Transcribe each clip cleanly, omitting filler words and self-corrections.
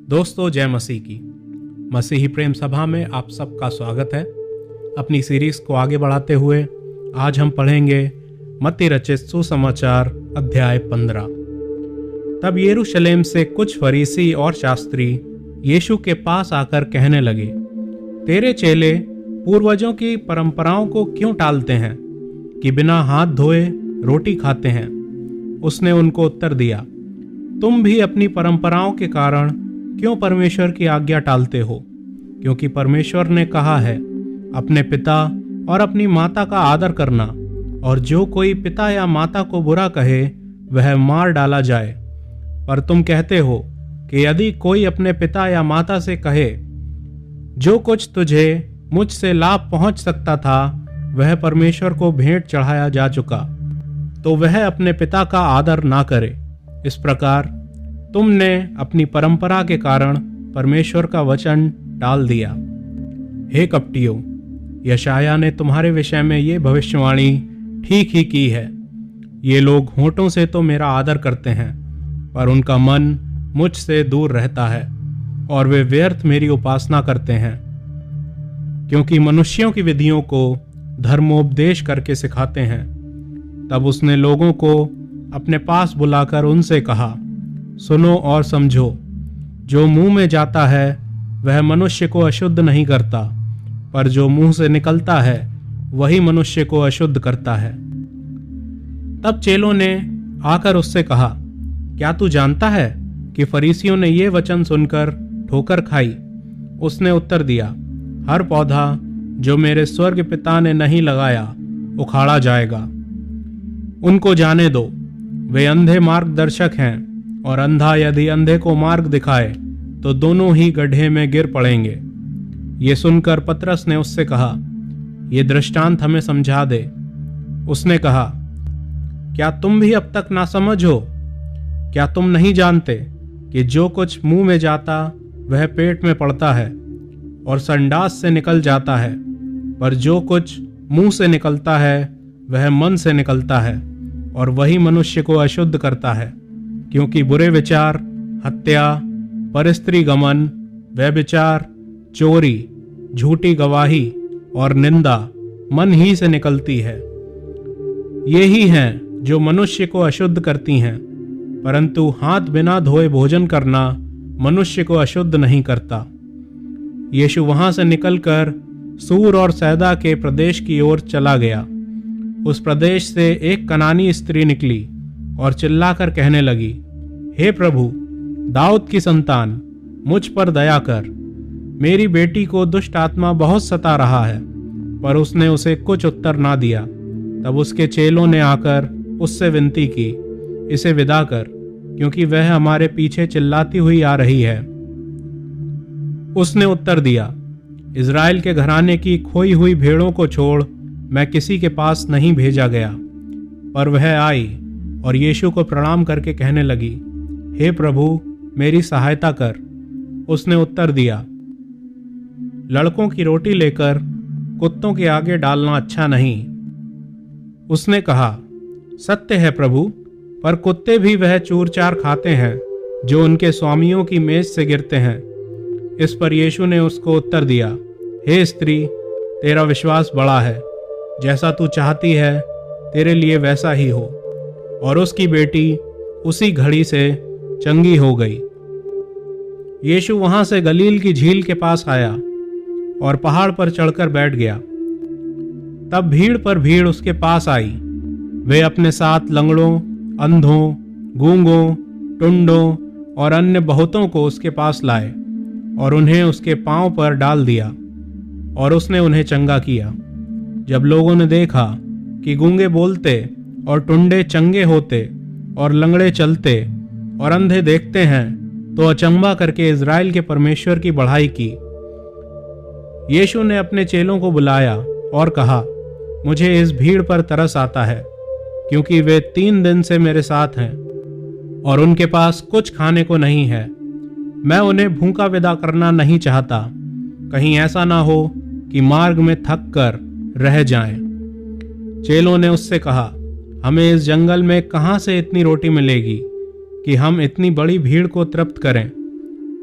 दोस्तों, जय मसीह की। मसीही प्रेम सभा में आप सबका स्वागत है। अपनी सीरीज को आगे बढ़ाते हुए आज हम पढ़ेंगे मत्ती रचित सुसमाचार अध्याय 15। तब यरूशलेम से कुछ फरीसी और शास्त्री यीशु के पास आकर कहने लगे, तेरे चेले पूर्वजों की परंपराओं को क्यों टालते हैं कि बिना हाथ धोए रोटी खाते हैं? उसने उनको उत्तर दिया, तुम भी अपनी परंपराओं के कारण क्यों परमेश्वर की आज्ञा टालते हो? क्योंकि परमेश्वर ने कहा है, अपने पिता और अपनी माता का आदर करना, और जो कोई पिता या माता को बुरा कहे वह मार डाला जाए। पर तुम कहते हो कि यदि कोई अपने पिता या माता से कहे, जो कुछ तुझे मुझसे लाभ पहुंच सकता था वह परमेश्वर को भेंट चढ़ाया जा चुका, तो वह अपने पिता का आदर ना करे। इस प्रकार तुमने अपनी परंपरा के कारण परमेश्वर का वचन टाल दिया। हे कपटियों, यशाया ने तुम्हारे विषय में ये भविष्यवाणी ठीक ही की है। ये लोग होठों से तो मेरा आदर करते हैं, पर उनका मन मुझसे दूर रहता है और वे व्यर्थ मेरी उपासना करते हैं, क्योंकि मनुष्यों की विधियों को धर्मोपदेश करके सिखाते हैं। तब उसने लोगों को अपने पास बुलाकर उनसे कहा, सुनो और समझो। जो मुंह में जाता है वह मनुष्य को अशुद्ध नहीं करता, पर जो मुंह से निकलता है वही मनुष्य को अशुद्ध करता है। तब चेलों ने आकर उससे कहा, क्या तू जानता है कि फरीसियों ने ये वचन सुनकर ठोकर खाई? उसने उत्तर दिया, हर पौधा जो मेरे स्वर्ग पिता ने नहीं लगाया उखाड़ा जाएगा। उनको जाने दो, वे अंधे मार्गदर्शक हैं, और अंधा यदि अंधे को मार्ग दिखाए तो दोनों ही गड्ढे में गिर पड़ेंगे। ये सुनकर पतरस ने उससे कहा, ये दृष्टांत हमें समझा दे। उसने कहा, क्या तुम भी अब तक ना समझ हो? क्या तुम नहीं जानते कि जो कुछ मुंह में जाता वह पेट में पड़ता है और संडास से निकल जाता है, पर जो कुछ मुंह से निकलता है वह मन से निकलता है, और वही मनुष्य को अशुद्ध करता है। क्योंकि बुरे विचार, हत्या, परस्त्री गमन, व्यभिचार, चोरी, झूठी गवाही और निंदा मन ही से निकलती है। ये ही हैं जो मनुष्य को अशुद्ध करती हैं, परंतु हाथ बिना धोए भोजन करना मनुष्य को अशुद्ध नहीं करता। यीशु वहां से निकलकर सूर और सैदा के प्रदेश की ओर चला गया। उस प्रदेश से एक कनानी स्त्री निकली और चिल्लाकर कहने लगी, हे प्रभु, दाऊद की संतान, मुझ पर दया कर। मेरी बेटी को दुष्ट आत्मा बहुत सता रहा है। पर उसने उसे कुछ उत्तर ना दिया। तब उसके चेलों ने आकर उससे विनती की, इसे विदा कर, क्योंकि वह हमारे पीछे चिल्लाती हुई आ रही है। उसने उत्तर दिया, इज़राइल के घराने की खोई हुई भेड़ों को छोड़ मैं किसी के पास नहीं भेजा गया। पर वह आई और यीशु को प्रणाम करके कहने लगी, हे प्रभु, मेरी सहायता कर। उसने उत्तर दिया, लड़कों की रोटी लेकर कुत्तों के आगे डालना अच्छा नहीं। उसने कहा, सत्य है प्रभु, पर कुत्ते भी वह चूर चार खाते हैं जो उनके स्वामियों की मेज से गिरते हैं। इस पर यीशु ने उसको उत्तर दिया, हे स्त्री, तेरा विश्वास बड़ा है, जैसा तू चाहती है तेरे लिए वैसा ही हो। और उसकी बेटी उसी घड़ी से चंगी हो गई। यीशु वहां से गलील की झील के पास आया और पहाड़ पर चढ़कर बैठ गया। तब भीड़ पर भीड़ उसके पास आई। वे अपने साथ लंगड़ों, अंधों, गूंगों, टुंडों और अन्य बहुतों को उसके पास लाए और उन्हें उसके पांव पर डाल दिया, और उसने उन्हें चंगा किया। जब लोगों ने देखा कि गूंगे बोलते और टुंडे चंगे होते और लंगड़े चलते और अंधे देखते हैं, तो अचंभा करके इज़राइल के परमेश्वर की बढ़ाई की। यीशु ने अपने चेलों को बुलाया और कहा, मुझे इस भीड़ पर तरस आता है, क्योंकि वे 3 दिन से मेरे साथ हैं और उनके पास कुछ खाने को नहीं है। मैं उन्हें भूखा विदा करना नहीं चाहता, कहीं ऐसा ना हो कि मार्ग में थक कर रह जाएं। चेलों ने उससे कहा, हमें इस जंगल में कहां से इतनी रोटी मिलेगी कि हम इतनी बड़ी भीड़ को तृप्त करें?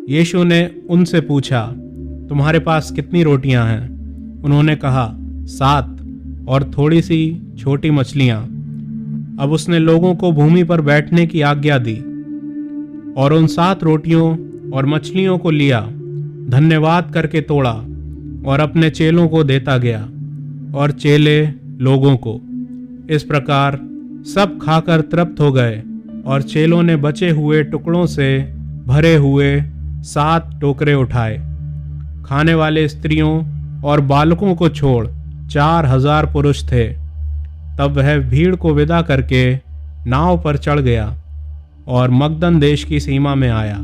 यीशु ने उनसे पूछा, तुम्हारे पास कितनी रोटियां हैं? उन्होंने कहा, 7 और थोड़ी सी छोटी मछलियां। अब उसने लोगों को भूमि पर बैठने की आज्ञा दी और उन 7 रोटियों और मछलियों को लिया, धन्यवाद करके तोड़ा और अपने चेलों को देता गया और चेले लोगों को। इस प्रकार सब खाकर तृप्त हो गए और चेलों ने बचे हुए टुकड़ों से भरे हुए 7 टोकरे उठाए। खाने वाले स्त्रियों और बालकों को छोड़ 4000 पुरुष थे। तब वह भीड़ को विदा करके नाव पर चढ़ गया और मगदन देश की सीमा में आया।